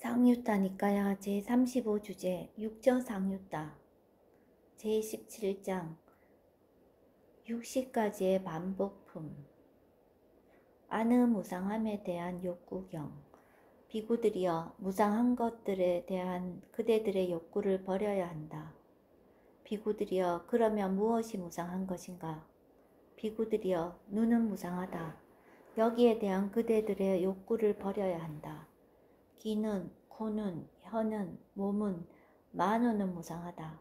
상유따니까야 제35주제 육저상유따 제17장 육시까지의 반복품 아느 무상함에 대한 욕구경 비구들이여 무상한 것들에 대한 그대들의 욕구를 버려야 한다. 비구들이여 그러면 무엇이 무상한 것인가? 비구들이여 눈은 무상하다. 여기에 대한 그대들의 욕구를 버려야 한다. 귀는, 코는, 혀는, 몸은, 만호는 무상하다.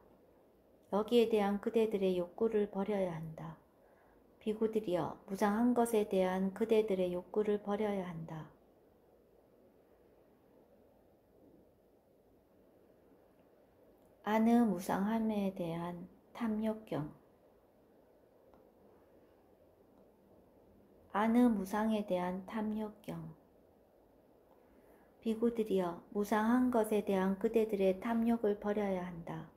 여기에 대한 그대들의 욕구를 버려야 한다. 비구들이여 무상한 것에 대한 그대들의 욕구를 버려야 한다. 아느 무상함에 대한 탐욕경 아느 무상에 대한 탐욕경 비구들이여 무상한 것에 대한 그대들의 탐욕을 버려야 한다.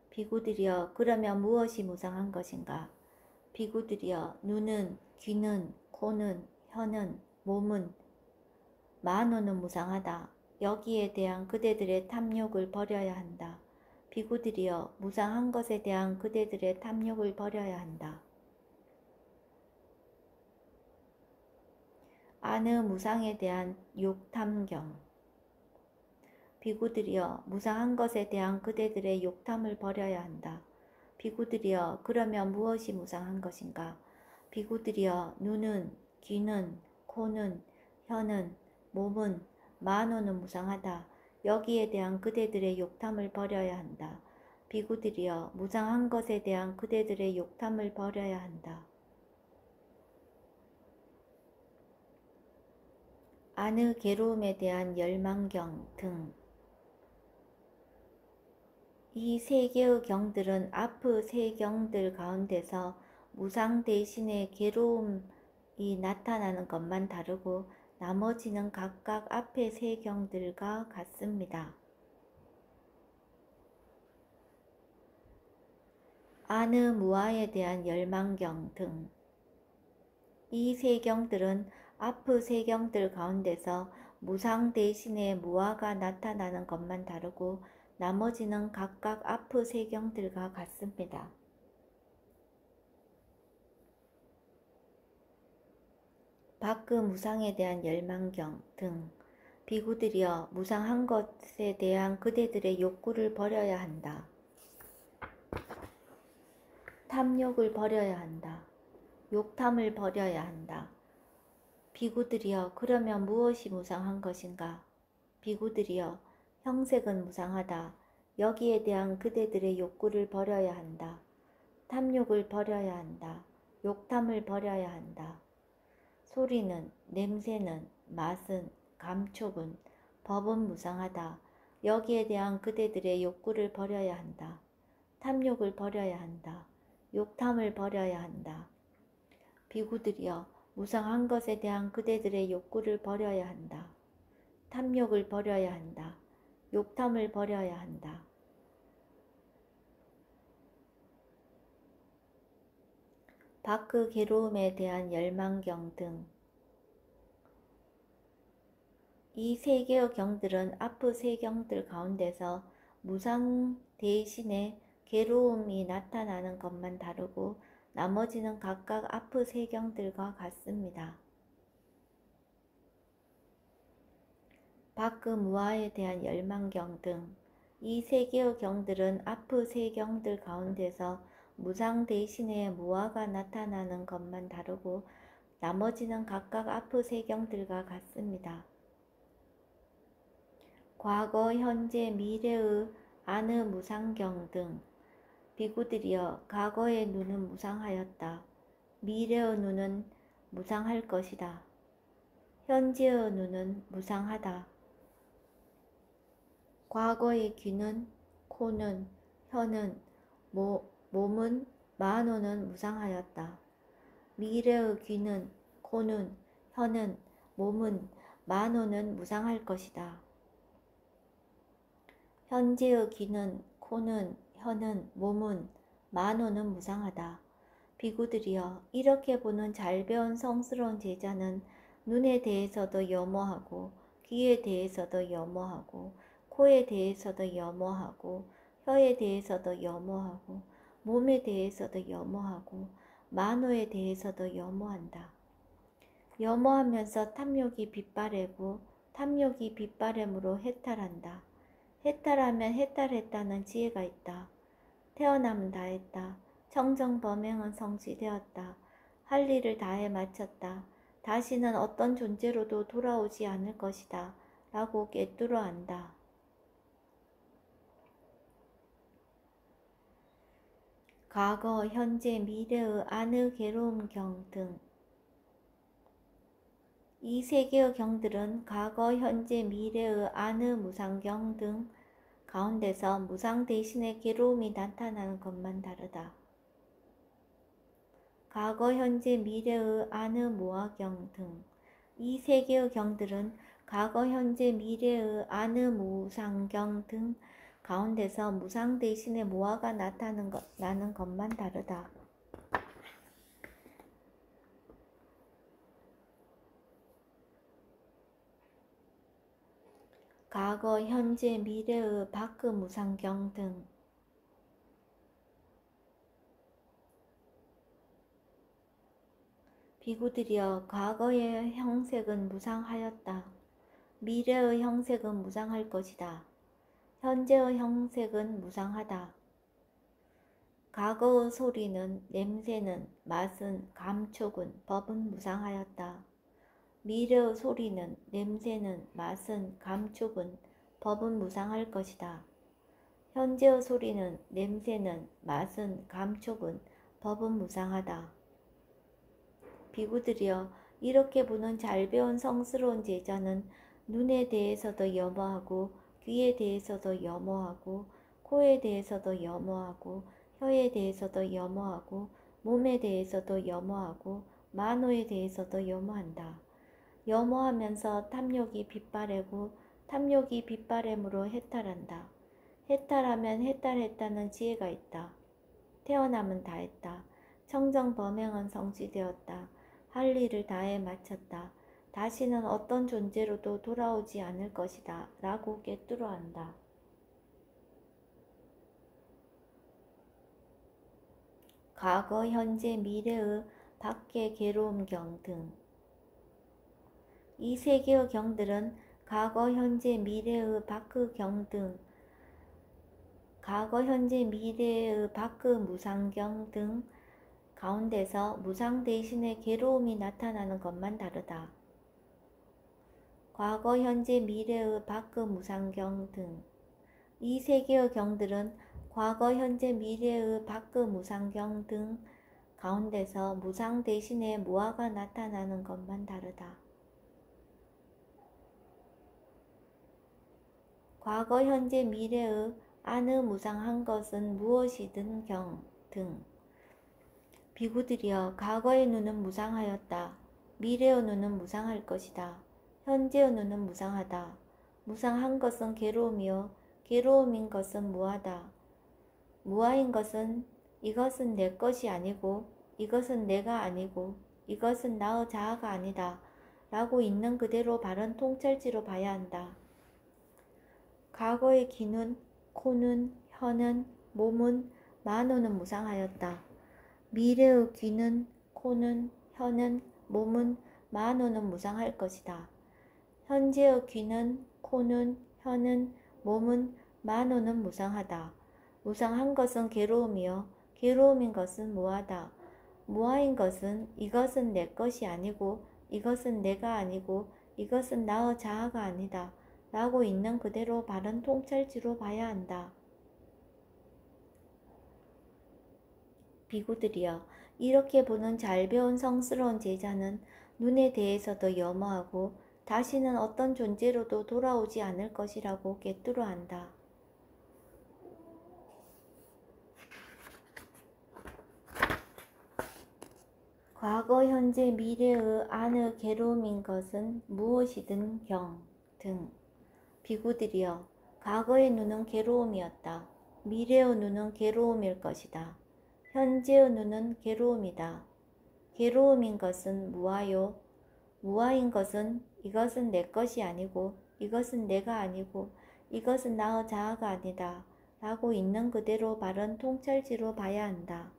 비구들이여 그러면 무엇이 무상한 것인가? 비구들이여 눈은, 귀는, 코는, 혀는, 몸은, 만호는 무상하다. 여기에 대한 그대들의 탐욕을 버려야 한다. 비구들이여 무상한 것에 대한 그대들의 탐욕을 버려야 한다. 아느 무상에 대한 욕탐경 비구들이여 무상한 것에 대한 그대들의 욕탐을 버려야 한다. 비구들이여 그러면 무엇이 무상한 것인가? 비구들이여 눈은, 귀는, 코는, 혀는, 몸은, 만호는 무상하다. 여기에 대한 그대들의 욕탐을 버려야 한다. 비구들이여 무상한 것에 대한 그대들의 욕탐을 버려야 한다. 아느 괴로움에 대한 열망경 등 이 세 개의 경들은 앞의 세 경들 가운데서 무상 대신에 괴로움이 나타나는 것만 다르고 나머지는 각각 앞의 세 경들과 같습니다. 아느 무아에 대한 열망경 등 이 세 경들은 앞의 세 경들 가운데서 무상 대신에 무아가 나타나는 것만 다르고 나머지는 각각 앞의 세 경들과 같습니다. 밖의 무상에 대한 열망경 등 비구들이여 무상한 것에 대한 그대들의 욕구를 버려야 한다. 탐욕을 버려야 한다. 욕탐을 버려야 한다. 비구들이여 그러면 무엇이 무상한 것인가? 비구들이여 형색은 무상하다. 여기에 대한 그대들의 욕구를 버려야 한다. 탐욕을 버려야 한다. 욕탐을 버려야 한다. 소리는, 냄새는, 맛은, 감촉은, 법은 무상하다. 여기에 대한 그대들의 욕구를 버려야 한다. 탐욕을 버려야 한다. 욕탐을 버려야 한다. 비구들이여 무상한 것에 대한 그대들의 욕구를 버려야 한다. 탐욕을 버려야 한다. 욕탐을 버려야 한다. 밖의 괴로움에 대한 열망경 등 이 세 개의 경들은 앞의 세 경들 가운데서 무상 대신에 괴로움이 나타나는 것만 다르고 나머지는 각각 앞의 세 경들과 같습니다. 밖의 무아에 대한 열망경 등 이 세 개의 경들은 앞의 세 경들 가운데서 무상 대신에 무아가 나타나는 것만 다르고 나머지는 각각 앞의 세 경들과 같습니다. 과거, 현재, 미래의 아느 무상경 등 비구들이여 과거의 눈은 무상하였다. 미래의 눈은 무상할 것이다. 현재의 눈은 무상하다. 과거의 귀는, 코는, 혀는, 몸은, 만호는 무상하였다. 미래의 귀는, 코는, 혀는, 몸은, 만호는 무상할 것이다. 현재의 귀는, 코는, 혀는, 몸은, 만호는 무상하다. 비구들이여 이렇게 보는 잘 배운 성스러운 제자는 눈에 대해서도 염호하고 귀에 대해서도 염오하고 코에 대해서도 염오하고 혀에 대해서도 염오하고 몸에 대해서도 염오하고 만호에 대해서도 염오한다. 염오하면서 탐욕이 빗바래고 탐욕이 빗바램으로 해탈한다. 해탈하면 해탈했다는 지혜가 있다. 태어남은 다했다. 청정범행은 성취되었다. 할 일을 다해 마쳤다. 다시는 어떤 존재로도 돌아오지 않을 것이다. 라고 꿰뚫어 안다. 과거, 현재, 미래의 안의 괴로움 경 등. 이 세 개의 경들은 과거, 현재, 미래의 안의 무상경 등 가운데서 무상 대신에 괴로움이 나타나는 것만 다르다. 과거, 현재, 미래의 안의 무아경 등. 이 세 개의 경들은 과거, 현재, 미래의 안의 무상경 등 가운데서 무상 대신에 무아가 나는 것만 다르다. 과거, 현재, 미래의 밖의 무상경 등. 비구들이여, 과거의 형색은 무상하였다. 미래의 형색은 무상할 것이다. 현재의 형색은 무상하다. 과거의 소리는, 냄새는, 맛은, 감촉은, 법은 무상하였다. 미래의 소리는, 냄새는, 맛은, 감촉은, 법은 무상할 것이다. 현재의 소리는, 냄새는, 맛은, 감촉은, 법은 무상하다. 비구들이여, 이렇게 보는 잘 배운 성스러운 제자는 눈에 대해서도 염오하고 귀에 대해서도 염오하고 코에 대해서도 염오하고 혀에 대해서도 염오하고 몸에 대해서도 염오하고 만호에 대해서도 염오한다. 염오하면서 탐욕이 빗바래고 탐욕이 빗바램으로 해탈한다. 해탈하면 해탈했다는 지혜가 있다. 태어남은 다했다. 청정범행은 성취되었다. 할 일을 다해 마쳤다. 다시는 어떤 존재로도 돌아오지 않을 것이다. 라고 꿰뚫어 안다. 과거, 현재, 미래의 밖의 괴로움 경 등. 이 세 개의 경들은 과거, 현재, 미래의 밖의 경 등, 과거, 현재, 미래의 밖의 무상경 등 가운데서 무상 대신에 괴로움이 나타나는 것만 다르다. 과거, 현재, 미래의 밖의 무상경 등. 이 세 개의 경들은 과거, 현재, 미래의 밖의 무상경 등 가운데서 무상 대신에 무아가 나타나는 것만 다르다. 과거, 현재, 미래의 안의 무상한 것은 무엇이든 경 등. 비구들이여, 과거의 눈은 무상하였다. 미래의 눈은 무상할 것이다. 현재의 눈은 무상하다. 무상한 것은 괴로움이요, 괴로움인 것은 무아다. 무아인 것은 이것은 내 것이 아니고 이것은 내가 아니고 이것은 나의 자아가 아니다 라고 있는 그대로 바른 통찰지로 봐야 한다. 과거의 귀는, 코는, 혀는, 몸은, 만호는 무상하였다. 미래의 귀는, 코는, 혀는, 몸은, 만호는 무상할 것이다. 현재의 귀는, 코는, 혀는, 몸은, 만호는 무상하다. 무상한 것은 괴로움이요, 괴로움인 것은 무아다. 무아인 것은 이것은 내 것이 아니고 이것은 내가 아니고 이것은 나의 자아가 아니다 라고 있는 그대로 바른 통찰지로 봐야 한다. 비구들이여, 이렇게 보는 잘 배운 성스러운 제자는 눈에 대해서도 염오하고 다시는 어떤 존재로도 돌아오지 않을 것이라고 꿰뚫어 안다. 과거, 현재, 미래의 안의 괴로움인 것은 무엇이든 경 등. 비구들이여, 과거의 눈은 괴로움이었다. 미래의 눈은 괴로움일 것이다. 현재의 눈은 괴로움이다. 괴로움인 것은 무아요, 무아인 것은 이것은 내 것이 아니고 이것은 내가 아니고 이것은 나의 자아가 아니다 라고 있는 그대로 바른 통찰지로 봐야 한다.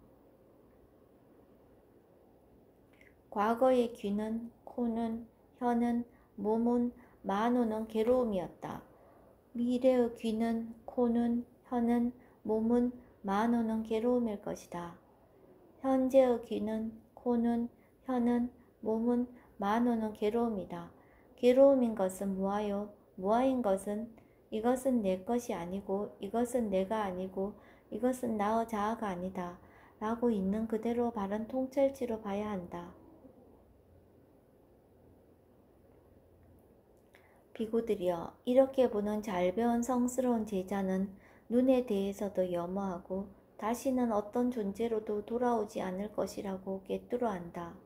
과거의 귀는, 코는, 혀는, 몸은, 만호는 괴로움이었다. 미래의 귀는, 코는, 혀는, 몸은, 만호는 괴로움일 것이다. 현재의 귀는, 코는, 혀는, 몸은, 만호는 괴로움이다. 괴로움인 것은 무아요. 무아인 것은 이것은 내 것이 아니고 이것은 내가 아니고 이것은 나의 자아가 아니다 라고 있는 그대로 바른 통찰지로 봐야 한다. 비구들이여, 이렇게 보는 잘 배운 성스러운 제자는 눈에 대해서도 염어하고 다시는 어떤 존재로도 돌아오지 않을 것이라고 꿰뚫어 안다.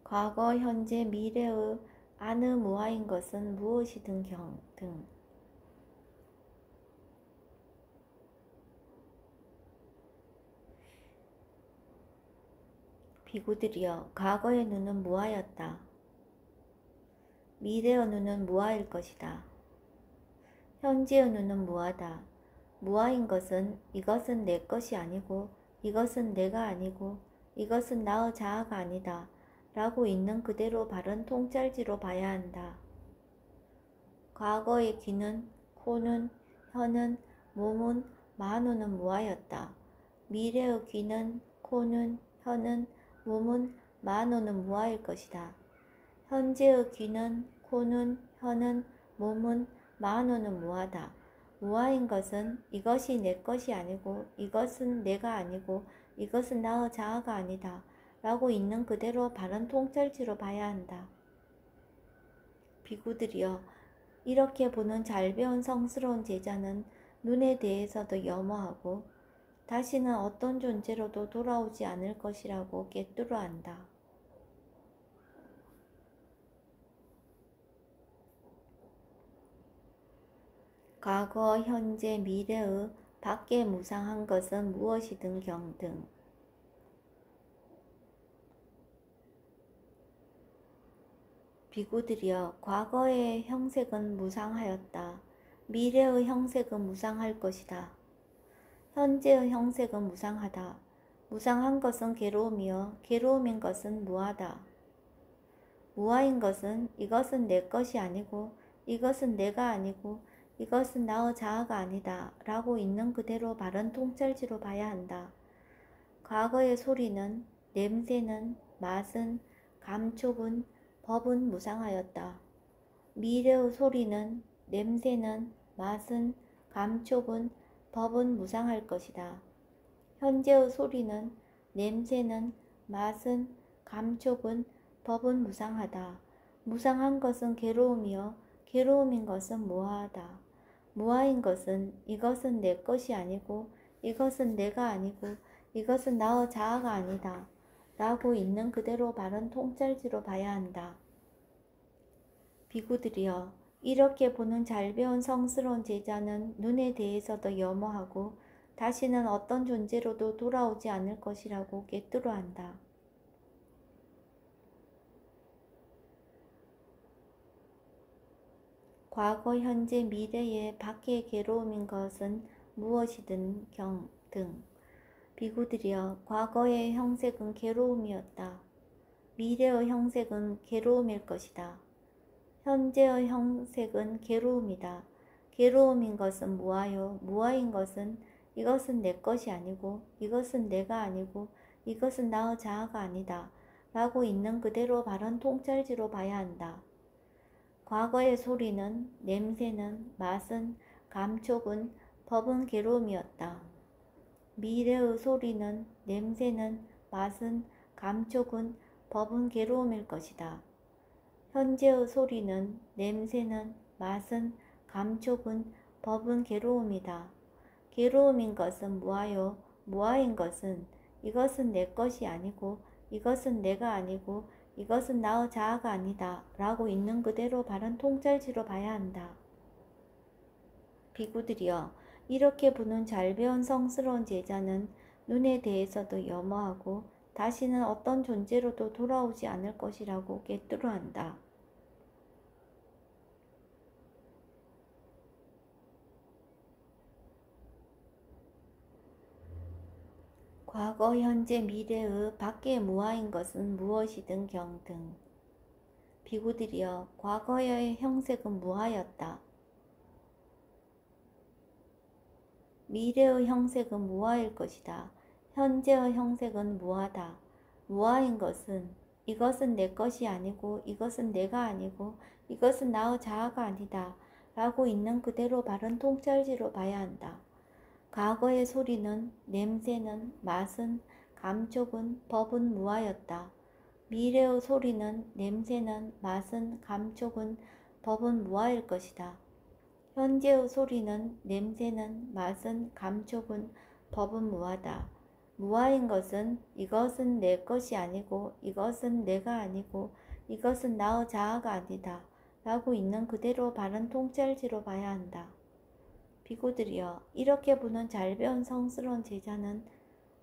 과거, 현재, 미래의 아느 무아인 것은 무엇이든 등. 비구들이여, 과거의 눈은 무아였다. 미래의 눈은 무아일 것이다. 현재의 눈은 무아다. 무아인 것은 이것은 내 것이 아니고 이것은 내가 아니고 이것은 나의 자아가 아니다 라고 있는 그대로 바른 통찰지로 봐야 한다. 과거의 귀는, 코는, 혀는, 몸은, 만호는 무아였다. 미래의 귀는, 코는, 혀는, 몸은, 만호는 무아일 것이다. 현재의 귀는, 코는, 혀는, 몸은, 만호는 무아다. 무아인 것은 이것이 내 것이 아니고 이것은 내가 아니고 이것은 나의 자아가 아니다 라고 있는 그대로 바른 통찰지로 봐야 한다. 비구들이여, 이렇게 보는 잘 배운 성스러운 제자는 눈에 대해서도 염어하고 다시는 어떤 존재로도 돌아오지 않을 것이라고 꿰뚫어 안다. 과거, 현재, 미래의 밖에 무상한 것은 무엇이든 등. 비구들이여, 과거의 형색은 무상하였다. 미래의 형색은 무상할 것이다. 현재의 형색은 무상하다. 무상한 것은 괴로움이여 괴로움인 것은 무아다. 무아인 것은 이것은 내 것이 아니고 이것은 내가 아니고 이것은 나의 자아가 아니다 라고 있는 그대로 바른 통찰지로 봐야 한다. 과거의 소리는, 냄새는, 맛은, 감촉은, 법은 무상하였다. 미래의 소리는, 냄새는, 맛은, 감촉은, 법은 무상할 것이다. 현재의 소리는, 냄새는, 맛은, 감촉은, 법은 무상하다. 무상한 것은 괴로움이여 괴로움인 것은 무아하다. 무아인 것은 이것은 내 것이 아니고 이것은 내가 아니고 이것은 나의 자아가 아니다 라고 있는 그대로 바른 통찰지로 봐야 한다. 비구들이여, 이렇게 보는 잘 배운 성스러운 제자는 눈에 대해서도 염어하고 다시는 어떤 존재로도 돌아오지 않을 것이라고 꿰뚫어 안다. 과거, 현재, 미래의 밖의 괴로움인 것은 무엇이든 등. 비구들이여, 과거의 형색은 괴로움이었다. 미래의 형색은 괴로움일 것이다. 현재의 형색은 괴로움이다. 괴로움인 것은 무아요. 무아인 것은 이것은 내 것이 아니고 이것은 내가 아니고 이것은 나의 자아가 아니다 라고 있는 그대로 바른 통찰지로 봐야 한다. 과거의 소리는, 냄새는, 맛은, 감촉은, 법은 괴로움이었다. 미래의 소리는, 냄새는, 맛은, 감촉은, 법은 괴로움일 것이다. 현재의 소리는, 냄새는, 맛은, 감촉은, 법은 괴로움이다. 괴로움인 것은 무아요. 무아인 것은 이것은 내 것이 아니고 이것은 내가 아니고 이것은 나의 자아가 아니다 라고 있는 그대로 바른 통찰지로 봐야 한다. 비구들이여, 이렇게 보는 잘 배운 성스러운 제자는 눈에 대해서도 염어하고 다시는 어떤 존재로도 돌아오지 않을 것이라고 꿰뚫어한다. 과거, 현재, 미래의 밖에 무아인 것은 무엇이든 경등. 비구들이여, 과거의 형색은 무아였다. 미래의 형색은 무아일 것이다. 현재의 형색은 무아다. 무아인 것은 이것은 내 것이 아니고 이것은 내가 아니고 이것은 나의 자아가 아니다 라고 있는 그대로 바른 통찰지로 봐야 한다. 과거의 소리는, 냄새는, 맛은, 감촉은, 법은 무아였다. 미래의 소리는, 냄새는, 맛은, 감촉은, 법은 무아일 것이다. 현재의 소리는, 냄새는, 맛은, 감촉은, 법은 무아다. 무아인 것은 이것은 내 것이 아니고 이것은 내가 아니고 이것은 나의 자아가 아니다 라고 있는 그대로 바른 통찰지로 봐야 한다. 비구들이여, 이렇게 보는 잘 배운 성스러운 제자는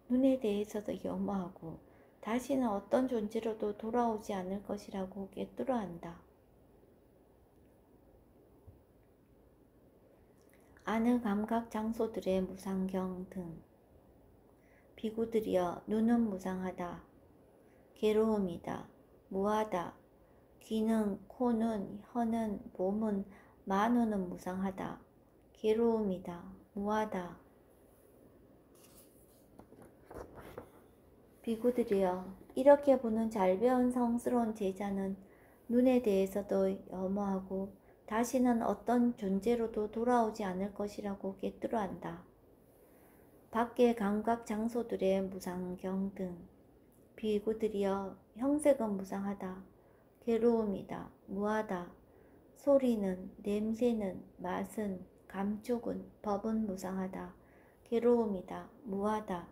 눈에 대해서도 염어하고 다시는 어떤 존재로도 돌아오지 않을 것이라고 꿰뚫어한다. 아는 감각 장소들의 무상경 등. 비구들이여, 눈은 무상하다. 괴로움이다. 무하다. 귀는, 코는, 혀는, 몸은, 만우는 무상하다. 괴로움이다. 무하다. 비구들이여, 이렇게 보는 잘 배운 성스러운 제자는 눈에 대해서도 염어하고 다시는 어떤 존재로도 돌아오지 않을 것이라고 꿰뚫어한다. 밖의 감각 장소들의 무상경 등. 비구들이여, 형색은 무상하다. 괴로움이다. 무하다. 소리는, 냄새는, 맛은, 감촉은, 법은 무상하다. 괴로움이다. 무하다.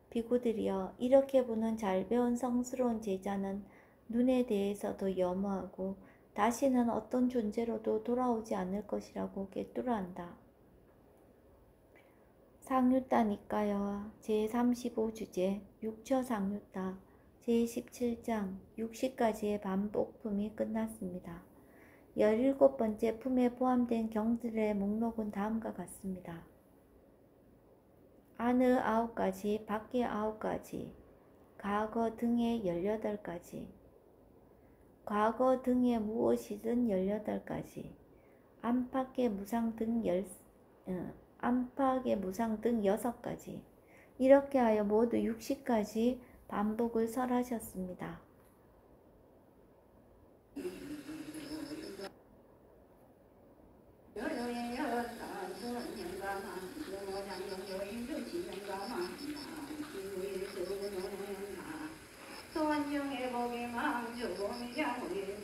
비구들이여, 이렇게 보는 잘 배운 성스러운 제자는 눈에 대해서도 염어하고 다시는 어떤 존재로도 돌아오지 않을 것이라고 꿰뚫어한다. 상유따 니까야 제35주제 육처상유따 제17장 60가지의 반복품이 끝났습니다. 17번째 품에 포함된 경들의 목록은 다음과 같습니다. 안의 9가지, 밖의 9가지, 과거 등의 18가지, 과거 등의 무엇이든 18가지, 안팎의 무상 등 안팎의 무상 등 6가지, 이렇게 하여 모두 60가지 반복을 설하셨습니다. 소원중의 복이 망주공장우리